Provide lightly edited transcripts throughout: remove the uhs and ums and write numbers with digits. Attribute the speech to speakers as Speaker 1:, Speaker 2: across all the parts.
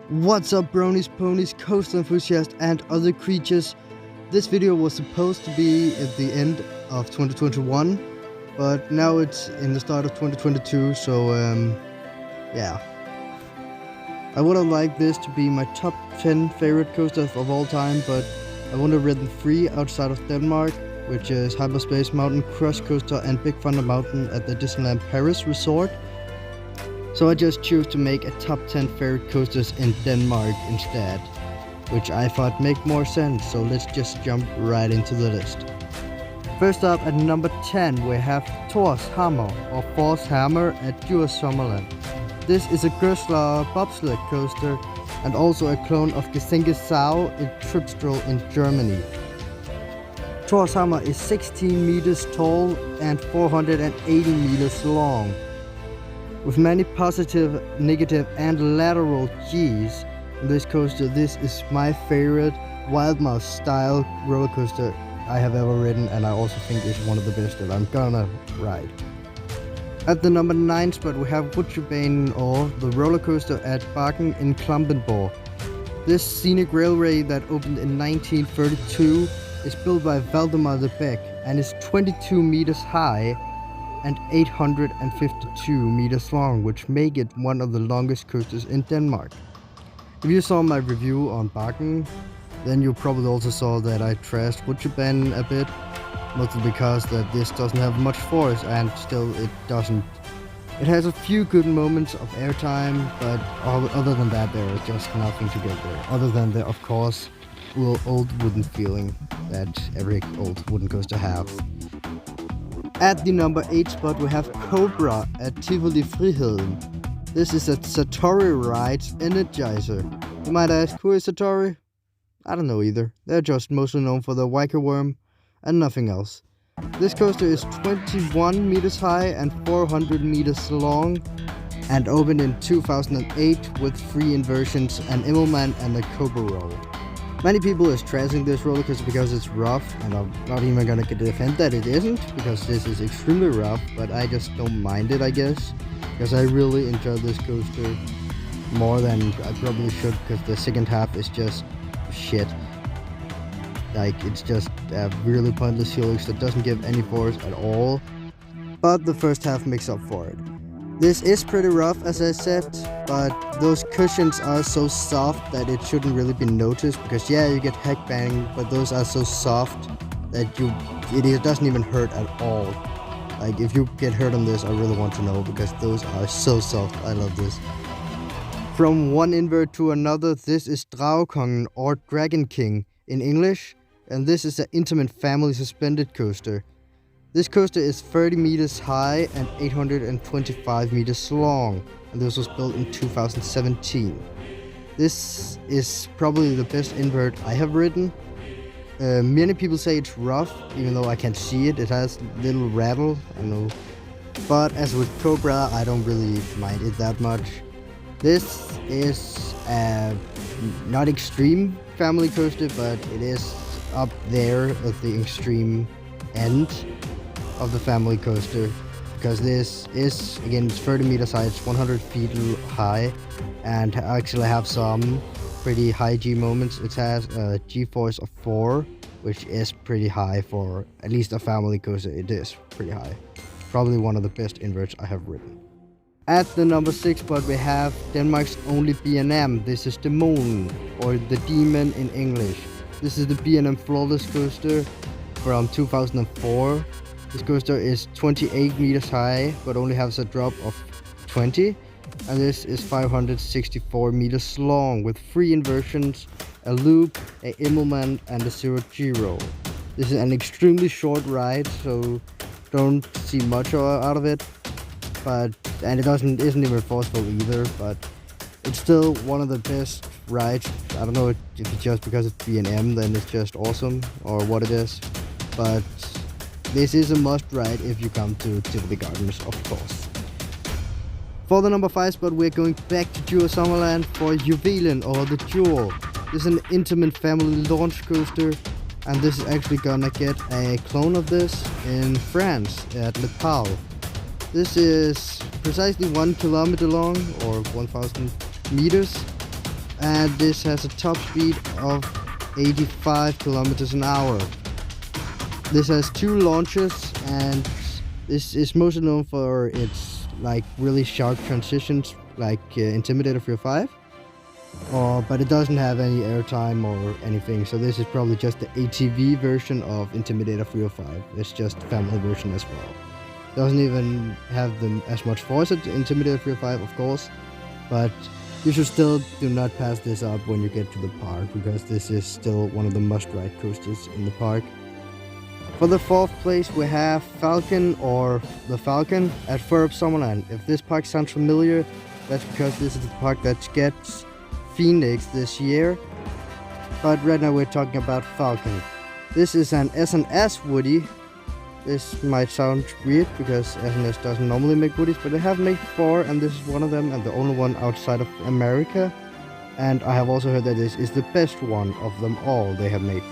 Speaker 1: What's up, bronies, ponies, coaster enthusiasts, and other creatures? This video was supposed to be at the end of 2021, but now it's in the start of 2022, so yeah. I would have liked this to be my top 10 favorite coasters of all time, but I would have ridden 3 outside of Denmark, which is Hyperspace Mountain, Crush Coaster, and Big Thunder Mountain at the Disneyland Paris Resort. So I just choose to make a top 10 favorite coasters in Denmark instead, which I thought make more sense, so let's just jump right into the list. First up at number 10 we have Thor's Hammer, or Thor's Hammer at Djurs Sommerland. This is a Gersler bobsled coaster and also a clone of Gesenke Sau in Tripsdrill in Germany. Thor's Hammer is 16 meters tall and 480 meters long. With many positive, negative, and lateral G's in this coaster, this is my favorite Wildmouse style roller coaster I have ever ridden, and I also think it's one of the best that I'm gonna ride. At the number 9 spot we have Rutsjebane, or the roller coaster at Bakken in Klampenborg. This scenic railway that opened in 1932 is built by Valdemar the Beck and is 22 meters high and 852 meters long, which make it one of the longest coasters in Denmark. If you saw my review on Bakken, then you probably also saw that I trashed Rutsjebane a bit, mostly because that this doesn't have much force, and still it doesn't. It has a few good moments of airtime, but other than that there is just nothing to get there. Other than the, of course, old wooden feeling that every old wooden coaster have. At the number 8 spot we have Cobra at Tivoli Friheden. This is a Satori Rides Energizer. You might ask, who is Satori? I don't know either. They're just mostly known for the Viker worm and nothing else. This coaster is 21 meters high and 400 meters long and opened in 2008 with 3 inversions, an Immelman and a Cobra roll. Many people is trashing this roller coaster because it's rough, and I'm not even gonna defend that it isn't, because this is extremely rough, but I just don't mind it, I guess, because I really enjoy this coaster more than I probably should, because the second half is just shit. Like, it's just really pointless helix that doesn't give any force at all, but the first half makes up for it. This is pretty rough, as I said, but those cushions are so soft that it shouldn't really be noticed, because yeah, you get heck bang, but those are so soft that it doesn't even hurt at all. Like, if you get hurt on this, I really want to know, because those are so soft. I love this. From one invert to another, this is Dragekongen, or Dragon King in English, and this is an intimate family suspended coaster. This coaster is 30 meters high and 825 meters long, and this was built in 2017. This is probably the best invert I have ridden. Many people say it's rough, even though I can't see it. It has little rattle, I know. But as with Cobra, I don't really mind it that much. This is not extreme family coaster, but it is up there at the extreme end of the family coaster, because this is, again, it's 30 meters high, it's 100 feet high, and actually have some pretty high G moments. It has a G-force of 4, which is pretty high for at least a family coaster. It is pretty high. Probably one of the best inverts I have ridden. At the number 6 spot we have Denmark's only B&M. This is the Moon, or the Demon in English. This is the B&M Flawless coaster from 2004. This coaster is 28 meters high, but only has a drop of 20, and this is 564 meters long with 3 inversions, a loop, a Immelman, and a 0G roll. This is an extremely short ride, so don't see much out of it, and it isn't even forceful either, but it's still one of the best rides. I don't know if it's just because it's B&M, then it's just awesome, or what it is, but this is a must ride if you come to Tivoli Gardens, of course. For the number 5 spot, we're going back to Djurs Sommerland for Juvelen, or the Jewel. This is an intimate family launch coaster, and this is actually gonna get a clone of this in France at Le Pau. This is precisely 1 kilometer long, or 1,000 meters, and this has a top speed of 85 kilometers an hour. This has 2 launches, and this is mostly known for its like really sharp transitions, like Intimidator 305. But it doesn't have any airtime or anything, so this is probably just the ATV version of Intimidator 305. It's just the family version as well. Doesn't even have as much force as Intimidator 305, of course, but you should still do not pass this up when you get to the park, because this is still one of the must-ride coasters in the park. For the 4th place, we have Falcon, or the Falcon, at Fur Summerland. If this park sounds familiar, that's because this is the park that gets Phoenix this year, but right now we're talking about Falcon. This is an S&S Woody. This might sound weird because S&S doesn't normally make Woodies, but they have made 4, and this is one of them, and the only one outside of America. And I have also heard that this is the best one of them all they have made.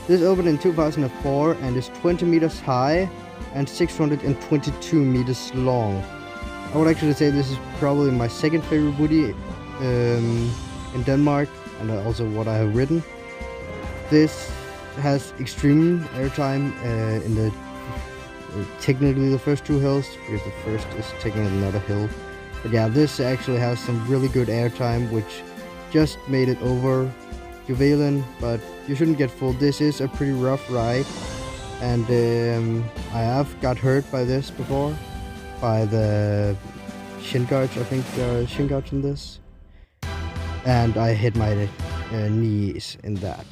Speaker 1: This opened in 2004 and is 20 meters high and 622 meters long. I would actually say this is probably my 2nd favorite Woody in Denmark, and also what I have ridden. This has extreme airtime in the technically the first 2 hills, because the first is technically not a hill. But yeah, this actually has some really good airtime, which just made it over Juvelin, but you shouldn't get fooled. This is a pretty rough ride, and I have got hurt by this before, by the shin guards. I think there are shin guards in this. And I hit my knees in that,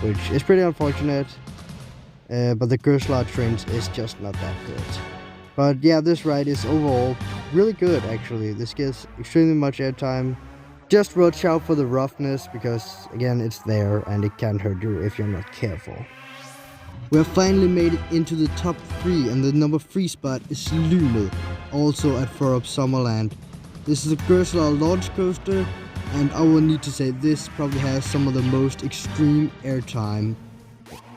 Speaker 1: which is pretty unfortunate, but the Gerstlaught trains is just not that good. But yeah, this ride is overall really good actually. This gets extremely much airtime. Just watch out for the roughness, because again, it's there and it can hurt you if you're not careful. We have finally made it into the top 3, and the number 3 spot is Lynet, also at Fur Summerland. This is a Gerstlaught launch coaster, and I will need to say this probably has some of the most extreme airtime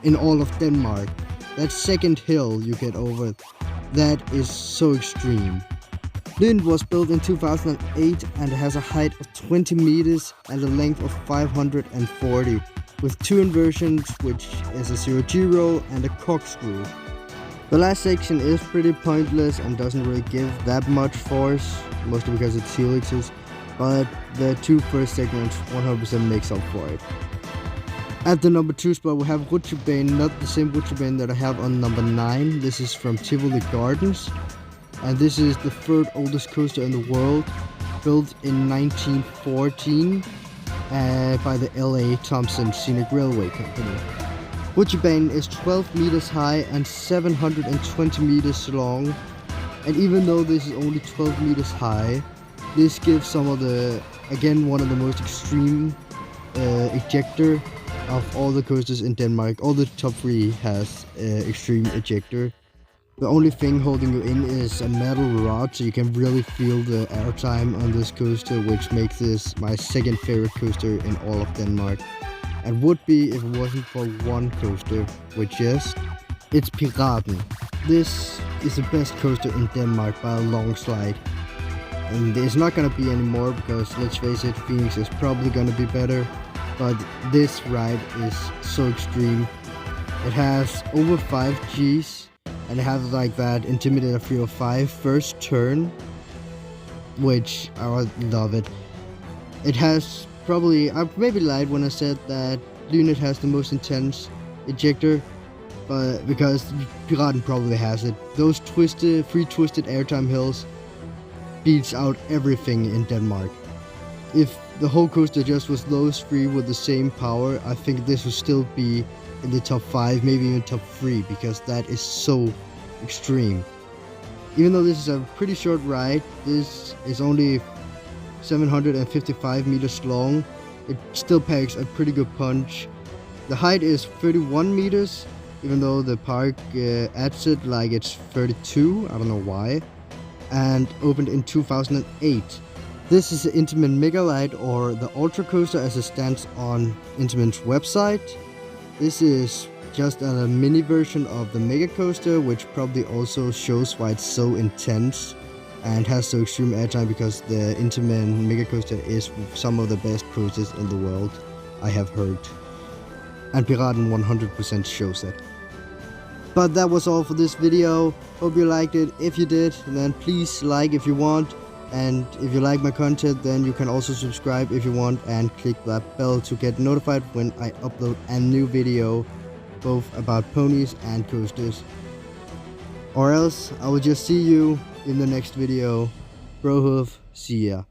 Speaker 1: in all of Denmark. That 2nd hill you get over, that is so extreme. Lynet was built in 2008 and has a height of 20 meters and a length of 540, with 2 inversions, which is a 0G roll and a corkscrew. The last section is pretty pointless and doesn't really give that much force, mostly because it's helixes, but the 2 first segments 100% makes up for it. At the number 2 spot we have Rutsjebane, not the same Rutsjebane that I have on number 9. This is from Tivoli Gardens, and this is the 3rd oldest coaster in the world, built in 1914 by the LA Thompson Scenic Railway Company. Rutsjebane is 12 meters high and 720 meters long, and even though this is only 12 meters high, this gives some of the, again, one of the most extreme ejector of all the coasters in Denmark. All the top 3 has extreme ejector. The only thing holding you in is a metal rod, so you can really feel the airtime on this coaster, which makes this my 2nd favorite coaster in all of Denmark. And would be if it wasn't for one coaster, which is, it's Piraten. This is the best coaster in Denmark by a long slide. And it's not gonna be anymore, because let's face it, Phoenix is probably gonna be better. But this ride is so extreme. It has over 5 Gs, and it has like that Intimidator 305 first turn, which I love it. It has probably, I maybe lied when I said that Lynet has the most intense ejector, but because Piraten probably has it. Those 3 twisted airtime hills beats out everything in Denmark. If the whole coaster just was those 3 with the same power, I think this would still be in the top 5, maybe even top 3, because that is so extreme. Even though this is a pretty short ride, this is only 755 meters long, it still packs a pretty good punch. The height is 31 meters, even though the park adds it like it's 32, I don't know why, and opened in 2008. This is the Intamin Megalight, or the Ultra Coaster as it stands on Intamin's website. This is just a mini version of the Mega Coaster, which probably also shows why it's so intense. and has so extreme airtime because the Interman Mega Coaster is some of the best coasters in the world, I have heard. And Piraten 100% shows that. But that was all for this video. Hope you liked it. If you did, then please like if you want. And if you like my content, then you can also subscribe if you want and click that bell to get notified when I upload a new video, both about ponies and coasters. Or else I will just see you in the next video. Brohoof, see ya.